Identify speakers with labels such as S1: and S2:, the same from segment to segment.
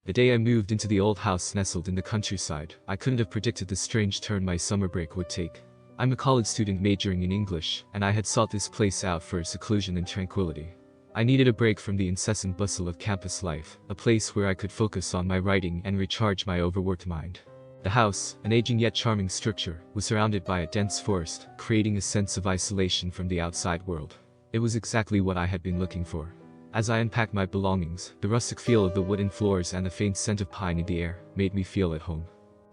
S1: The day I moved into the old house nestled in the countryside, I couldn't have predicted the strange turn my summer break would take. I'm a college student majoring in English, and I had sought this place out for seclusion and tranquility. I needed a break from the incessant bustle of campus life, a place where I could focus on my writing and recharge my overworked mind. The house, an aging yet charming structure, was surrounded by a dense forest, creating a sense of isolation from the outside world. It was exactly what I had been looking for. As I unpacked my belongings, the rustic feel of the wooden floors and the faint scent of pine in the air made me feel at home.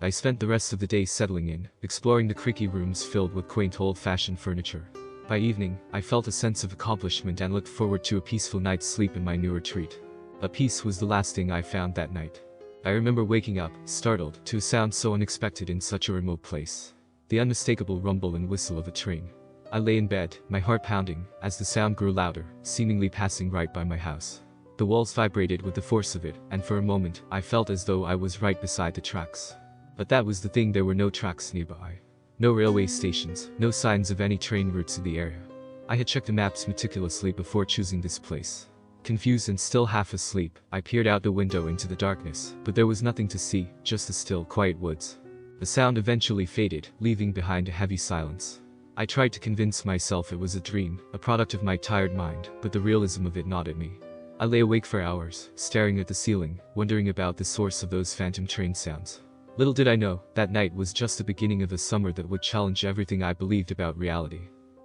S1: I spent the rest of the day settling in, exploring the creaky rooms filled with quaint old-fashioned furniture. By evening, I felt a sense of accomplishment and looked forward to a peaceful night's sleep in my new retreat. But peace was the last thing I found that night. I remember waking up, startled, to a sound so unexpected in such a remote place. The unmistakable rumble and whistle of a train. I lay in bed, my heart pounding, as the sound grew louder, seemingly passing right by my house. The walls vibrated with the force of it, and for a moment, I felt as though I was right beside the tracks. But that was the thing, there were no tracks nearby. No railway stations, no signs of any train routes in the area. I had checked the maps meticulously before choosing this place. Confused and still half asleep, I peered out the window into the darkness, but there was nothing to see, just the still, quiet woods. The sound eventually faded, leaving behind a heavy silence. I tried to convince myself it was a dream, a product of my tired mind, but the realism of it gnawed at me. I lay awake for hours, staring at the ceiling, wondering about the source of those phantom train sounds. Little did I know, that night was just the beginning of a summer that would challenge everything I believed about reality.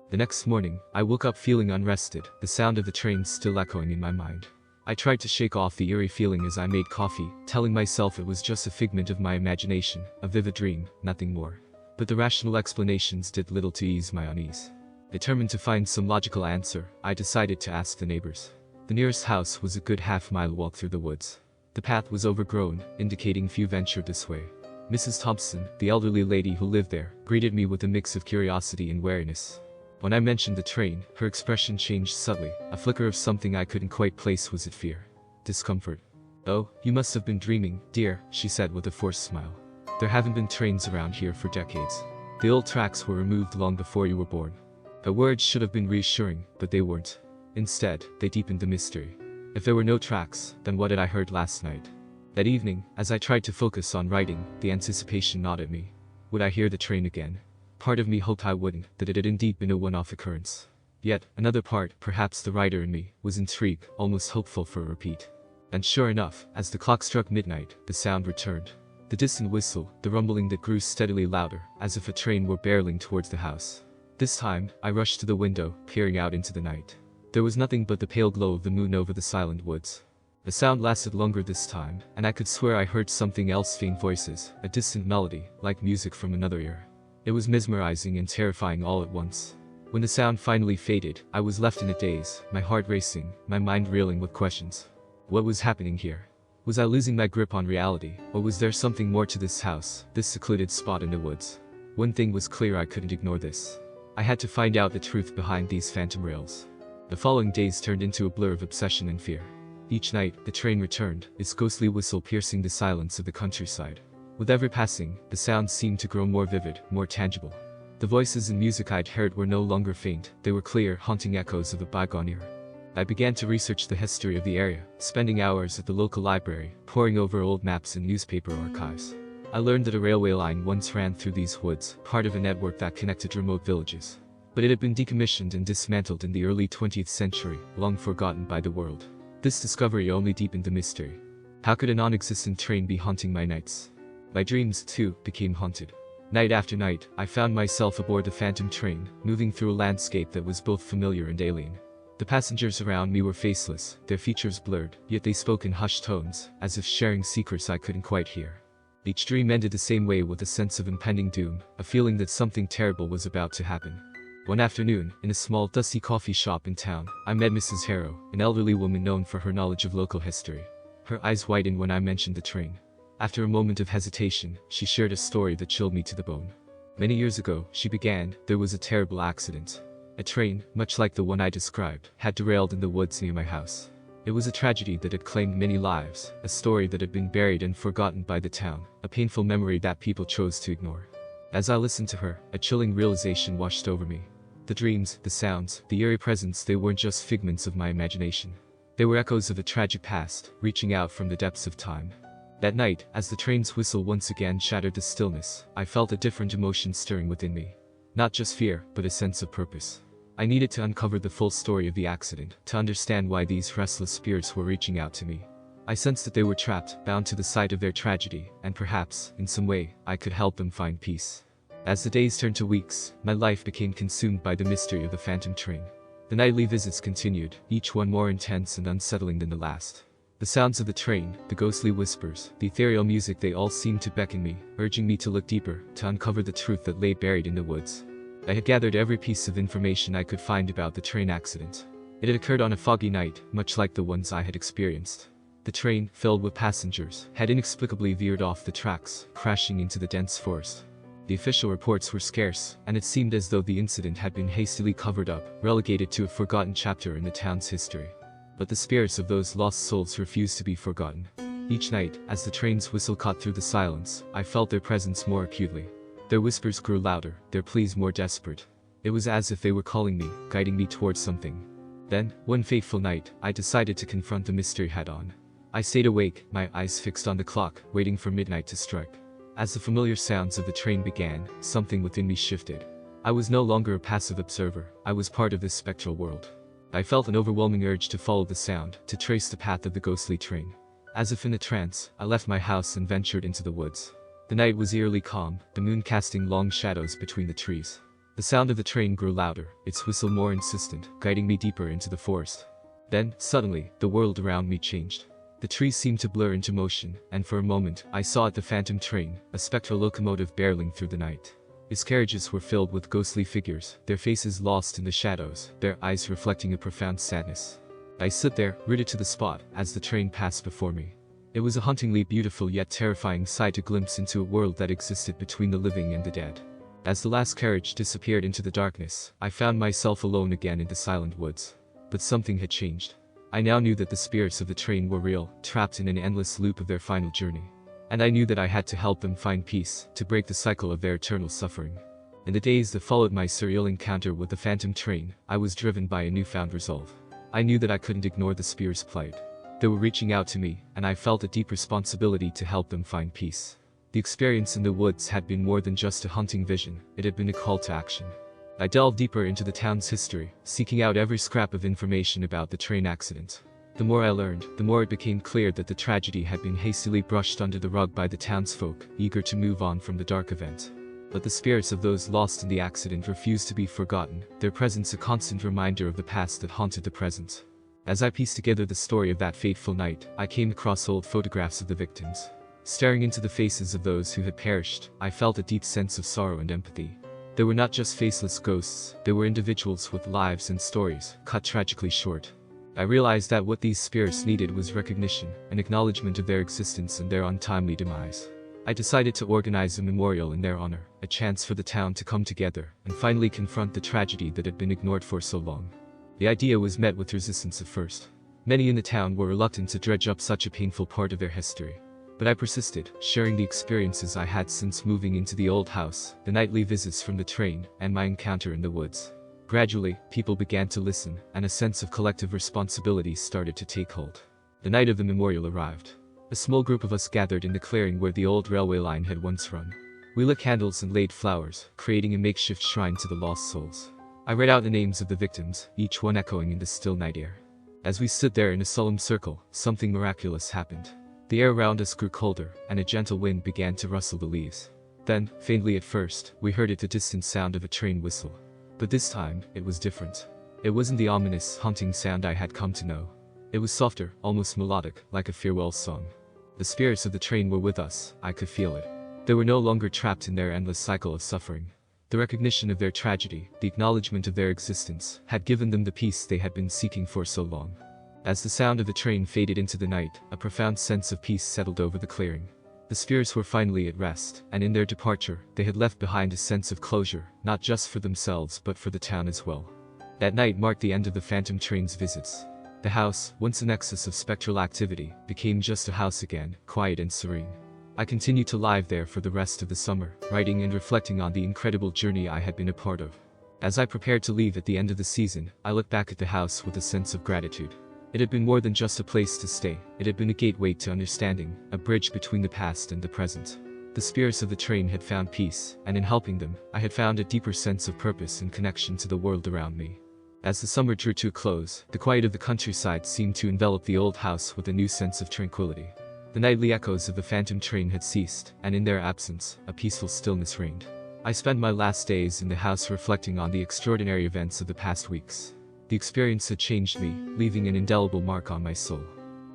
S1: The next morning, I woke up feeling unrested, the sound of the train still echoing in my mind. I tried to shake off the eerie feeling as I made coffee, telling myself it was just a figment of my imagination, a vivid dream, nothing more. But the rational explanations did little to ease my unease. Determined to find some logical answer, I decided to ask the neighbors. The nearest house was a good half-mile walk through the woods. The path was overgrown, indicating few ventured this way. Mrs. Thompson, the elderly lady who lived there, greeted me with a mix of curiosity and wariness. When I mentioned the train, her expression changed subtly, a flicker of something I couldn't quite place. Was it fear? Discomfort? "Oh, you must have been dreaming, dear," she said with a forced smile. "There haven't been trains around here for decades. The old tracks were removed long before you were born." Her words should have been reassuring, but they weren't. Instead, they deepened the mystery. If there were no tracks, then what had I heard last night? That evening, as I tried to focus on writing, the anticipation gnawed at me. Would I hear the train again? Part of me hoped I wouldn't, that it had indeed been a one-off occurrence. Yet, another part, perhaps the writer in me, was intrigued, almost hopeful for a repeat. And sure enough, as the clock struck midnight, the sound returned. The distant whistle, the rumbling that grew steadily louder, as if a train were barreling towards the house. This time, I rushed to the window, peering out into the night. There was nothing but the pale glow of the moon over the silent woods. The sound lasted longer this time, and I could swear I heard something else, faint voices, a distant melody, like music from another era. It was mesmerizing and terrifying all at once. When the sound finally faded, I was left in a daze, my heart racing, my mind reeling with questions. What was happening here? Was I losing my grip on reality, or was there something more to this house, this secluded spot in the woods? One thing was clear, I couldn't ignore this. I had to find out the truth behind these phantom rails. The following days turned into a blur of obsession and fear. Each night, the train returned, its ghostly whistle piercing the silence of the countryside. With every passing, the sounds seemed to grow more vivid, more tangible. The voices and music I'd heard were no longer faint, they were clear, haunting echoes of a bygone era. I began to research the history of the area, spending hours at the local library, poring over old maps and newspaper archives. I learned that a railway line once ran through these woods, part of a network that connected remote villages. But it had been decommissioned and dismantled in the early 20th century, long forgotten by the world. This discovery only deepened the mystery. How could a non-existent train be haunting my nights? My dreams, too, became haunted. Night after night, I found myself aboard the phantom train, moving through a landscape that was both familiar and alien. The passengers around me were faceless, their features blurred, yet they spoke in hushed tones, as if sharing secrets I couldn't quite hear. Each dream ended the same way, with a sense of impending doom, a feeling that something terrible was about to happen. One afternoon, in a small, dusty coffee shop in town, I met Mrs. Harrow, an elderly woman known for her knowledge of local history. Her eyes widened when I mentioned the train. After a moment of hesitation, she shared a story that chilled me to the bone. Many years ago, she began, there was a terrible accident. A train, much like the one I described, had derailed in the woods near my house. It was a tragedy that had claimed many lives, a story that had been buried and forgotten by the town, a painful memory that people chose to ignore. As I listened to her, a chilling realization washed over me. The dreams, the sounds, the eerie presence, they weren't just figments of my imagination. They were echoes of a tragic past, reaching out from the depths of time. That night, as the train's whistle once again shattered the stillness, I felt a different emotion stirring within me. Not just fear, but a sense of purpose. I needed to uncover the full story of the accident, to understand why these restless spirits were reaching out to me. I sensed that they were trapped, bound to the site of their tragedy, and perhaps, in some way, I could help them find peace. As the days turned to weeks, my life became consumed by the mystery of the phantom train. The nightly visits continued, each one more intense and unsettling than the last. The sounds of the train, the ghostly whispers, the ethereal music, they all seemed to beckon me, urging me to look deeper, to uncover the truth that lay buried in the woods. I had gathered every piece of information I could find about the train accident. It had occurred on a foggy night, much like the ones I had experienced. The train, filled with passengers, had inexplicably veered off the tracks, crashing into the dense forest. The official reports were scarce, and it seemed as though the incident had been hastily covered up, relegated to a forgotten chapter in the town's history. But the spirits of those lost souls refused to be forgotten. Each night, as the train's whistle cut through the silence, I felt their presence more acutely. Their whispers grew louder, their pleas more desperate. It was as if they were calling me, guiding me towards something. Then, one fateful night, I decided to confront the mystery head-on. I stayed awake, my eyes fixed on the clock, waiting for midnight to strike. As the familiar sounds of the train began, something within me shifted. I was no longer a passive observer, I was part of this spectral world. I felt an overwhelming urge to follow the sound, to trace the path of the ghostly train. As if in a trance, I left my house and ventured into the woods. The night was eerily calm, the moon casting long shadows between the trees. The sound of the train grew louder, its whistle more insistent, guiding me deeper into the forest. Then, suddenly, the world around me changed. The trees seemed to blur into motion, and for a moment, I saw it, the phantom train, a spectral locomotive barreling through the night. Its carriages were filled with ghostly figures, their faces lost in the shadows, their eyes reflecting a profound sadness. I stood there, rooted to the spot, as the train passed before me. It was a hauntingly beautiful yet terrifying sight, to glimpse into a world that existed between the living and the dead. As the last carriage disappeared into the darkness, I found myself alone again in the silent woods. But something had changed. I now knew that the spirits of the train were real, trapped in an endless loop of their final journey. And I knew that I had to help them find peace, to break the cycle of their eternal suffering. In the days that followed my surreal encounter with the phantom train, I was driven by a newfound resolve. I knew that I couldn't ignore the spirits' plight. They were reaching out to me, and I felt a deep responsibility to help them find peace. The experience in the woods had been more than just a hunting vision, it had been a call to action. I delved deeper into the town's history, seeking out every scrap of information about the train accident. The more I learned, the more it became clear that the tragedy had been hastily brushed under the rug by the townsfolk, eager to move on from the dark event. But the spirits of those lost in the accident refused to be forgotten, their presence a constant reminder of the past that haunted the present. As I pieced together the story of that fateful night, I came across old photographs of the victims. Staring into the faces of those who had perished, I felt a deep sense of sorrow and empathy. They were not just faceless ghosts, they were individuals with lives and stories, cut tragically short. I realized that what these spirits needed was recognition, an acknowledgement of their existence and their untimely demise. I decided to organize a memorial in their honor, a chance for the town to come together and finally confront the tragedy that had been ignored for so long. The idea was met with resistance at first. Many in the town were reluctant to dredge up such a painful part of their history. But I persisted, sharing the experiences I had since moving into the old house, the nightly visits from the train, and my encounter in the woods. Gradually, people began to listen, and a sense of collective responsibility started to take hold. The night of the memorial arrived. A small group of us gathered in the clearing where the old railway line had once run. We lit candles and laid flowers, creating a makeshift shrine to the lost souls. I read out the names of the victims, each one echoing in the still night air. As we stood there in a solemn circle, something miraculous happened. The air around us grew colder, and a gentle wind began to rustle the leaves. Then, faintly at first, we heard the distant sound of a train whistle. But this time, it was different. It wasn't the ominous, haunting sound I had come to know. It was softer, almost melodic, like a farewell song. The spirits of the train were with us, I could feel it. They were no longer trapped in their endless cycle of suffering. The recognition of their tragedy, the acknowledgement of their existence, had given them the peace they had been seeking for so long. As the sound of the train faded into the night, a profound sense of peace settled over the clearing. The spirits were finally at rest, and in their departure, they had left behind a sense of closure, not just for themselves but for the town as well. That night marked the end of the phantom train's visits. The house, once a nexus of spectral activity, became just a house again, quiet and serene. I continued to live there for the rest of the summer, writing and reflecting on the incredible journey I had been a part of. As I prepared to leave at the end of the season, I looked back at the house with a sense of gratitude. It had been more than just a place to stay, it had been a gateway to understanding, a bridge between the past and the present. The spirits of the train had found peace, and in helping them, I had found a deeper sense of purpose and connection to the world around me. As the summer drew to a close, the quiet of the countryside seemed to envelop the old house with a new sense of tranquility. The nightly echoes of the phantom train had ceased, and in their absence, a peaceful stillness reigned. I spent my last days in the house reflecting on the extraordinary events of the past weeks. The experience had changed me, leaving an indelible mark on my soul.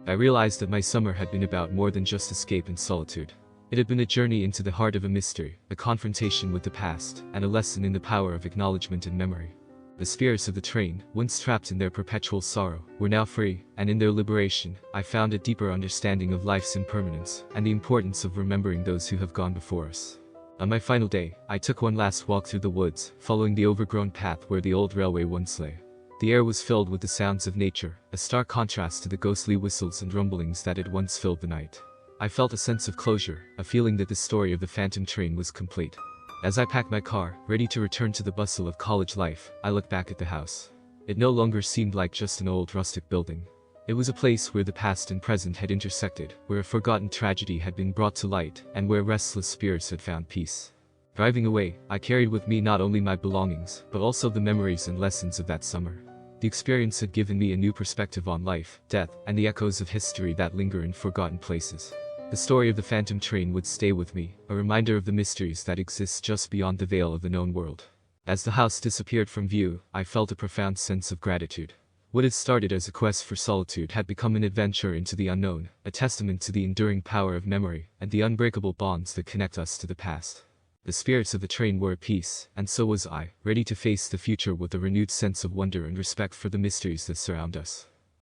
S1: I realized that my summer had been about more than just escape and solitude. It had been a journey into the heart of a mystery, a confrontation with the past, and a lesson in the power of acknowledgement and memory. The spirits of the train, once trapped in their perpetual sorrow, were now free, and in their liberation, I found a deeper understanding of life's impermanence, and the importance of remembering those who have gone before us. On my final day, I took one last walk through the woods, following the overgrown path where the old railway once lay. The air was filled with the sounds of nature, a stark contrast to the ghostly whistles and rumblings that had once filled the night. I felt a sense of closure, a feeling that the story of the phantom train was complete. As I packed my car, ready to return to the bustle of college life, I looked back at the house. It no longer seemed like just an old rustic building. It was a place where the past and present had intersected, where a forgotten tragedy had been brought to light, and where restless spirits had found peace. Driving away, I carried with me not only my belongings, but also the memories and lessons of that summer. The experience had given me a new perspective on life, death, and the echoes of history that linger in forgotten places. The story of the phantom train would stay with me, a reminder of the mysteries that exist just beyond the veil of the known world. As the house disappeared from view, I felt a profound sense of gratitude. What had started as a quest for solitude had become an adventure into the unknown, a testament to the enduring power of memory, and the unbreakable bonds that connect us to the past. The spirits of the train were at peace, and so was I, ready to face the future with a renewed sense of wonder and respect for the mysteries that surround us.